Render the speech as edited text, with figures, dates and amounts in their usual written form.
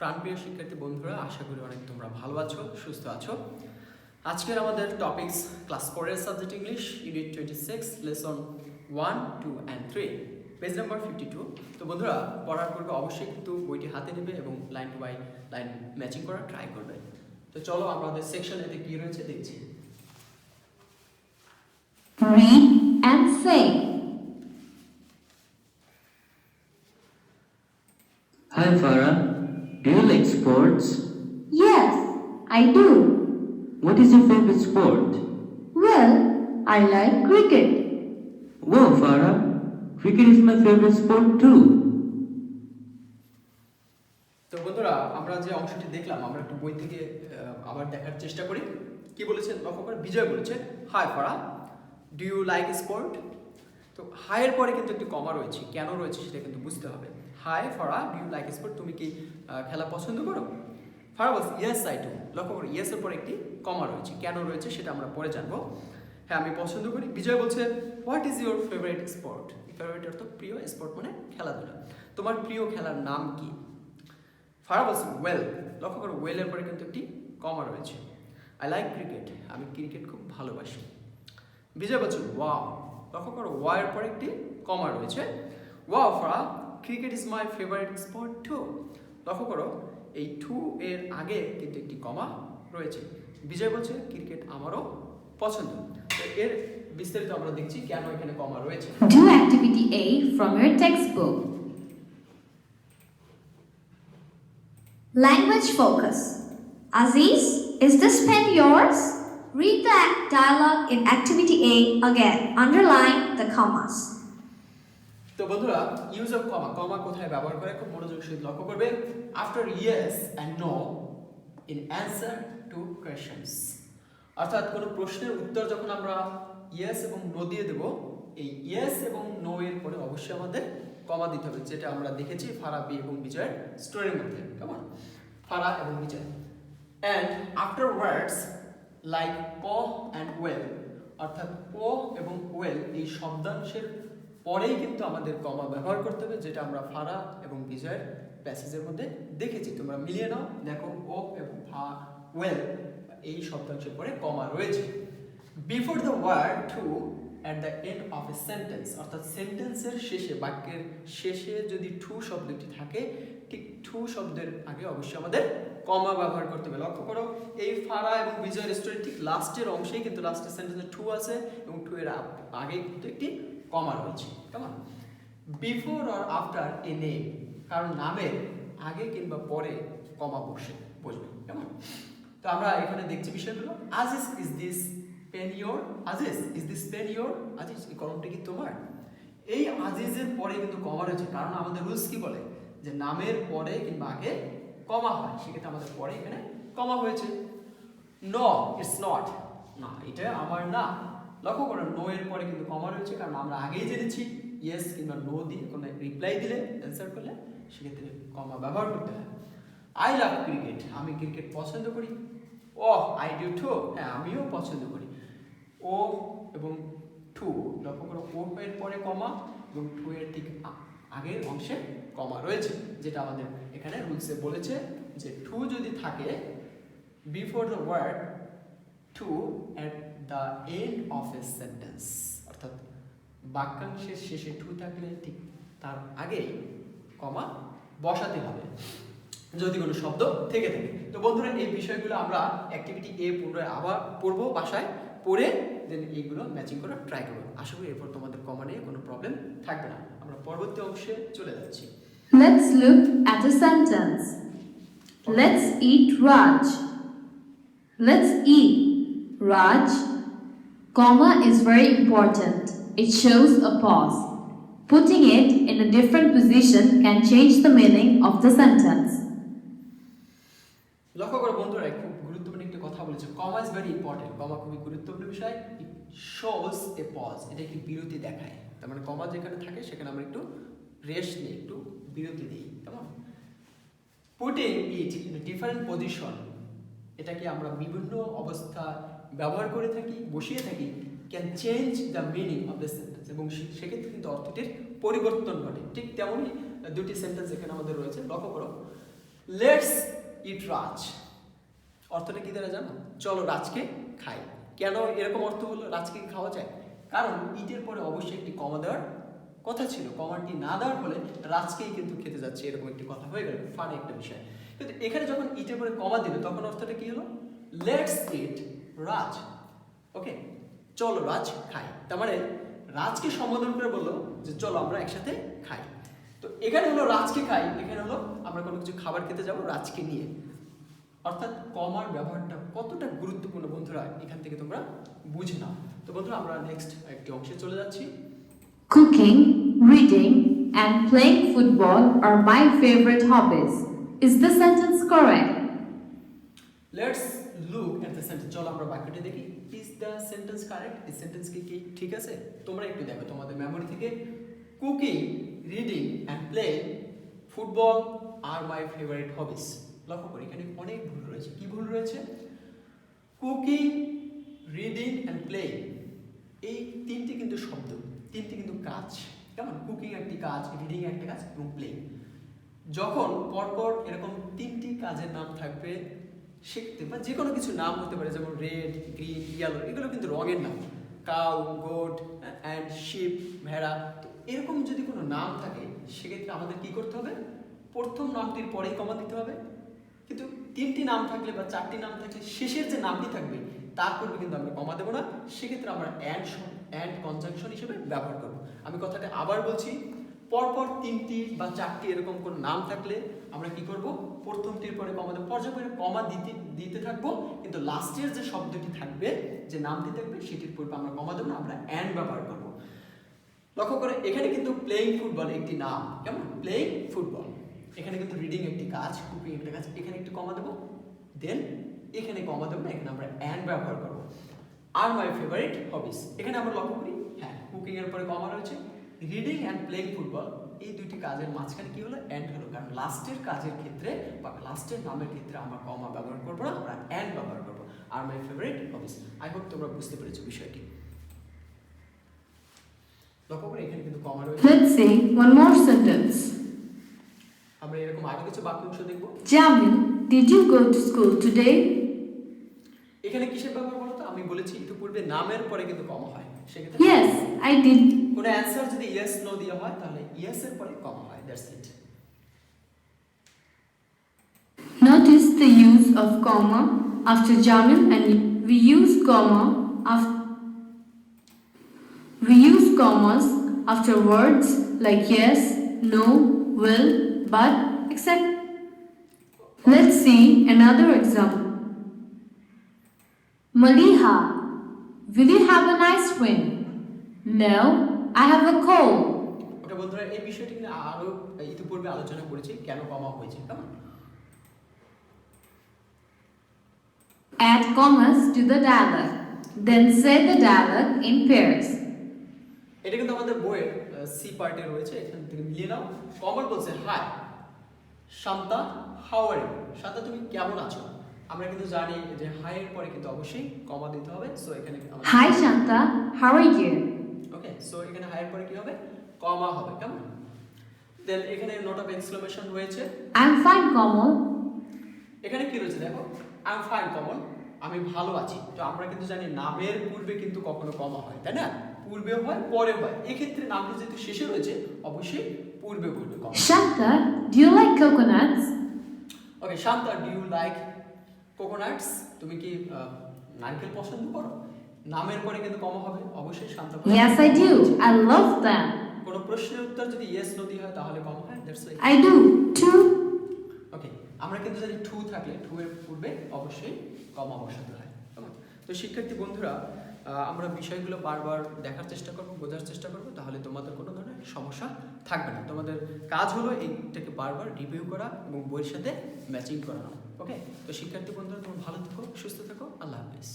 প্রাণপ্রিয় শিক্ষার্থী বন্ধুরা, আশা করি অনেক তোমরা ভালো আছো, সুস্থ আছো। আজকের আমাদের টপিকস ক্লাস 4 এর subject English, unit 26, lesson 1, 2 and 3, page number 52। তো বন্ধুরা, পড়ার পূর্বে অবশ্যই কিন্তু বইটি হাতে নেবে এবং লাইন টু লাইন ম্যাচিং করার ট্রাই করবে। তো চলো আমাদের সেকশন এতে কি রয়েছে দেখছি। Read and say. Hi Farah, do you like sports? Yes, I do. What is your favorite sport? Well, I like cricket. Wow Farah, cricket is my favorite sport too. তো বন্ধুরা, আমরা যে অংশটি দেখলাম আমরা একটু বই থেকে আবার দেখার চেষ্টা করি। কি বলেছেন লক্ষ্য করে বিজয় বলেছে, high Farah, do you like sport? তো হাইয়ের পরে কিন্তু একটি কমা রয়েছে, কেন রয়েছে সেটা কিন্তু বুঝতে হবে। High Farah, do you like sport? তুমি কি খেলা পছন্দ করো? ফারা বলছে ইয়েস আই ডু। লক্ষ্য করো ইয়েসের পরে একটি কমা রয়েছে, কেন রয়েছে সেটা আমরা পরে জানবো। হ্যাঁ, আমি পছন্দ করি। বিজয় বলছে what is your favourite sport? Favourite অর্থ প্রিয়, স্পোর্ট মানে খেলাধুলা। তোমার প্রিয় খেলার নাম কি? ফারা বলছে ওয়েল। লক্ষ্য করো ওয়েলের পরে কিন্তু একটি কমা রয়েছে। আই লাইক ক্রিকেট, আমি ক্রিকেট খুব ভালোবাসি। বিজয় বলছে ওয়াও। লক্ষ্য করো ওয়ার পরে একটি কমা রয়েছে। Wow Farah, cricket is my favourite sport too. লক্ষ্য করো এই টু এর আগে কিন্তু একটি কমা রয়েছে। বিজয় বলছে ক্রিকেট আমারও পছন্দ। তো এর বিস্তারিত আমরা দেখছি কেন এখানে কমা রয়েছে। Do activity A from your textbook. Language focus. Aziz, is this pen yours? Read the dialogue in activity A again. Underline the commas. তো বন্ধুরা, ইউজ অফ কমা, কমা কোথায় ব্যবহার করে খুব মনোযোগ সহিত লক্ষ্য করবে। After yes and no in answer to questions, অর্থাৎ কোনো প্রশ্নের উত্তর যখন আমরা ইয়েস এবং নো দিয়ে দেব, এই ইয়েস এবং নো এর পরে অবশ্যই আমাদের কমা দিতে হবে, যেটা আমরা দেখেছি ফারা বি এবং বিজয়ের স্টোরির মধ্যে। কেমন? ফারা এবং Bijoy. And after words like oh and well, অর্থাৎ ও এবং ওয়েল এই শব্দাংশের পরেই কিন্তু আমাদের কমা ব্যবহার করতে হবে, যেটা আমরা ফারা এবং বিজয়ের প্যাসেজের মধ্যে দেখেছি। তোমরা মিলিয়ে নাও, দেখো ও এবং ওয়েল এই শব্দাংশের পরে কমা রয়েছে। Before the word to at the end of a sentence, অর্থাৎ সেন্টেন্সের শেষে, বাক্যের শেষে যদি টু শব্দটি থাকে, ঠিক টু শব্দের আগে অবশ্যই আমাদের কমা ব্যবহার করতে হবে। লক্ষ্য করো এই ফারা এবং বিজয়ের স্টোরি ঠিক লাস্টের অংশেই কিন্তু লাস্টের সেন্টেন্সে টু আছে এবং টু এর আগে কিন্তু একটি কমা রয়েছে। কেমন? Before or after a name, কারণ নামের আগে কিংবা পরে কমা বসবে। কেমন? তো আমরা এখানে দেখছি বিষয়গুলো। Aziz, is this pen your? Aziz, is this pen your? Aziz, এই কলমটা কি তোমার? এই আজিজের পরে কিন্তু কমা রয়েছে, কারণ আমাদের রুলস কি বলে যে নামের পরে কিংবা আগে কমা হয়, সেক্ষেত্রে আমাদের পরে এখানে কমা হয়েছে। নো, ইটস নট, না এটা আমার না। লক্ষ্য করো নো এর পরে কিন্তু কমা রয়েছে, কারণ আমরা আগেই জেনেছি ইয়েস কিংবা নো দিয়ে কোনো রিপ্লাই দিলে, অ্যান্সার করলে সেক্ষেত্রে কমা ব্যবহার করতে হয়। আই লাভ ক্রিকেট, আমি ক্রিকেট পছন্দ করি। ও আই ডু টু, হ্যাঁ আমিও পছন্দ করি। ও এবং টু, লক্ষ্য করো ও এর পরে কমা এবং টু এর ঠিক আগের অংশে কমা রয়েছে, যেটা আমাদের এখানে রুলসে বলেছে যে টু যদি থাকে before the word to at the end of a sentence, অর্থাৎ বাক্যাংশের শেষে টু থাকলে ঠিক তার আগেই কমা বসাতে হবে যদি কোনো শব্দ থেকে থাকে। তো বন্ধুরা, এই বিষয়গুলো আমরা অ্যাক্টিভিটি এ পুনরায় আবার পড়বো, বাসায় পড়ে দেন এইগুলো ম্যাচিং করার ট্রাই করবো। আশা করি এরপর তোমাদের কমা নিয়ে কোনো প্রবলেম থাকবে না। আমরা পরবর্তী অংশে চলে যাচ্ছি। Let's look at a sentence. Let's eat Raj. Let's eat Raj. Comma is very important. It shows a pause. Putting it in a different position can change the meaning of the sentence. লক্ষ্য করো বন্ধুরা, খুব গুরুত্বপূর্ণ একটি কথা বলেছে, comma is very important. কমা খুবই গুরুত্বপূর্ণ বিষয়। ইট শোজ এ পজ, এটা একটি বিরতি দেখায়। তার মানে কমা যেখানে থাকে সেখানে আমরা একটু রেস্ট নিই, একটু বিরতি দিই। কেমন? Putting it in different position, এটাকে আমরা বিভিন্ন অবস্থা ব্যবহার করে থাকি, বসিয়ে থাকি। Can change the meaning of the sentence, এবং সেক্ষেত্রে কিন্তু অর্থটির পরিবর্তন ঘটে। ঠিক তেমনই দুটি সেন্টেন্স এখানে আমাদের রয়েছে। লক্ষ্য করো লেটস ইট রাজ অর্থটা কি দ্বারা জানো? চলো রাজকে খাই। কেন এরকম অর্থ হলো রাজকে খাওয়া যায়? কারণ ইটের পরে অবশ্যই একটি কমা দেওয়ার কথা ছিল, কমাটি না দেওয়ার ফলে রাজকেই কিন্তু খেতে যাচ্ছে, এরকম একটি কথা হয়ে গেল, ফানি একটা বিষয়। কিন্তু এখানে যখন ইটের পরে কমা দিল তখন অর্থটা কি হলো? লেটস ইট রাজ। ওকে, চলো রাজ খাই, তার মানে রাজকে সম্বোধন করে বললো যে চলো আমরা একসাথে খাই। তো এখানে হলো রাজকে খাই, এখানে হলো আমরা কোনো কিছু খাবার খেতে যাবো রাজকে নিয়ে। অর্থাৎ কমার ব্যবহারটা কতটা গুরুত্বপূর্ণ বন্ধুরা এখান থেকে তোমরা বুঝে নাও। তো বন্ধুরা আমরা নেক্সট একটি অংশে চলে যাচ্ছি। Cooking, reading, and playing football are my favorite hobbies. Is the sentence correct? Let's look at the sentence. চলো আমরা বাক্যটি দেখি। Is the sentence correct? এই সেন্টেন্স কি ঠিক আছে? তোমরা একটু দেখো তোমাদের মেমোরি থেকে। Cooking, reading and play football আর মাই ফেভারিট হবিস। লক্ষ্য করি এখানে অনেক ভুল রয়েছে। কি ভুল রয়েছে? কুকিং, রিডিং অ্যান্ড প্লে, এই তিনটি কিন্তু শব্দ, তিনটি কিন্তু কাজ। কেমন? কুকিং একটি কাজ, রিডিং একটা কাজ এবং প্লে। যখন পরপর এরকম তিনটি কাজের নাম থাকবে শিখতে, বা যে কোনো কিছু নাম হতে পারে, যেমন রেড, গ্রিন, ইয়েলো, এগুলো কিন্তু রঙের নাম। কাউ, গোট অ্যান্ড শিপ, ভেড়া। তো এরকম যদি কোনো নাম থাকে সেক্ষেত্রে আমাদের কি করতে হবে? প্রথম নামটির পরেই কমা দিতে হবে। কিন্তু তিনটি নাম থাকলে বা চারটি নাম থাকলে শেষের যে নামটি থাকবে তারপরে কিন্তু আমরা কমা দেবো না, সেক্ষেত্রে আমরা অ্যান্ড কনজাংশন হিসেবে ব্যবহার করব। আমি কথাটা আবার বলছি, পরপর তিনটি বা চারটি এরকম কোনো নাম থাকলে আমরা কি করব? প্রথমটির পরে কমা দেবো, পর্যায়ক্রমে কমা দিতে থাকবো, কিন্তু লাস্টের যে শব্দটি থাকবে, যে নামটি থাকবে, সেটির পূর্বে আমরা কমা দেবো না, আমরা অ্যান্ড ব্যবহার করব। লক্ষ্য করে এখানে কিন্তু প্লেইং ফুটবল একটি নাম। কেমন? Playing football. এখানে কিন্তু রিডিং একটি কাজ, কুকিং একটা কাজ। এখানে একটু কমা দেবো, দেন এখানে কমা দেবো না, এখানে আমরা অ্যান্ড ব্যবহার করবো। আর মাই ফেভারিট হবিস, এখানে আমরা লক্ষ্য করি, হ্যাঁ কুকিং এর পরে কমা রয়েছে। রিডিং অ্যান্ড প্লেইং ফুটবল, এই দুইটি কাজের মাঝখানে কি হলো? অ্যান্ড হলো। কারণ লাস্টের কাজের ক্ষেত্রে বা লাস্টের নামের ক্ষেত্রে আমরা কমা ব্যবহার করবো না, আমরা অ্যান্ড ব্যবহার করবো। আর my favourite hobbies. I hope তোমরা বুঝতে পেরেছো বিষয়টি। লক্ষ্য করে এখানে কিন্তু কমা রয়েছে। Let's say one more sentence. আমরা এরকম আরো কিছু বাক্যাংশ দেখবো। Jamil, did you go to school today? এখানে কিসের ব্যবহার বলতো? আমি বলেছি ইতিপূর্বে নামের পরে কিন্তু কমা হয়, সেক্ষেত্রে Yes, I did. কোনো অ্যান্সার যদি ইয়েস নো দেওয়া হয় তাহলে ইয়েস এর পরে কমা হয়, that's it. Notice the use of comma after Jamil and we use commas after words like yes, no, will, but, etc. Let's see another example. Maliha, will you have a nice swim? No, I have a cold. ওকে বন্ধুরা, এই বিষয়টি নিয়ে আরো ইতিপূর্বে আলোচনা করেছি, কেন কমা হয়েছে। কেমন? Add commas to the dialogue. Then say the dialogue in pairs. এটা কিন্তু আমাদের বইয়ের সি পার্টে রয়েছে, এখান থেকে মিলিয়ে নাও। কমন বলছে hi Shanta, how are you? Shanta তুমি কেমন আছো? আমরা কিন্তু জানি যে হাই এর পরে কিন্তু অবশ্যই কমা দিতে হবে। সো এখানে Hi Shanta, how are you? Okay, so এখানে হাই এর পরে কি হবে? কমা হবে। কেমন? দেন এখানে নোট অফ এক্সক্লেমেশন রয়েছে। I'm fine, Komal. এখানে কি রয়েছে দেখো, আই এম ফাইন কমন, আমি ভালো আছি। তো আমরা কিন্তু জানি নামের পূর্বে কিন্তু কখনো কমা হয়, তাই না? পূর্বে হয়, পরে হয়। এক্ষেত্রে নামটি যেহেতু শেষে রয়েছে অবশ্যই পূর্বে পূর্বে comma. Shanta, do you like coconuts? Okay, Shanta, do you like coconuts? তুমি কি নারকেল পছন্দ করো? নামের পরে কিন্তু কমা হবে অবশ্যই। Shanta, Yes, I do. I love them. কোনো প্রশ্নের উত্তর যদি ইয়েস নো দিয়ে হয় তাহলে কমা হয়, that's why. I do too. ওকে, আমরা কিন্তু জানি টু থাকলে টু এর পূর্বে অবশ্যই কমা বসাতে হয়। কেমন? তো শিক্ষার্থী বন্ধুরা, আমরা বিষয়গুলো বারবার দেখার চেষ্টা করব, বোঝার চেষ্টা করব, তাহলে তোমাদের কোনো ধরনের সমস্যা থাকবে না। তোমাদের কাজ হলো এইটাকে বারবার রিভিউ করা এবং বইয়ের সাথে ম্যাচিং করানো। ওকে, তো শিক্ষার্থী বন্ধুরা, তোমরা ভালো থেকো, সুস্থ থেকো, আল্লাহ হাফেজ।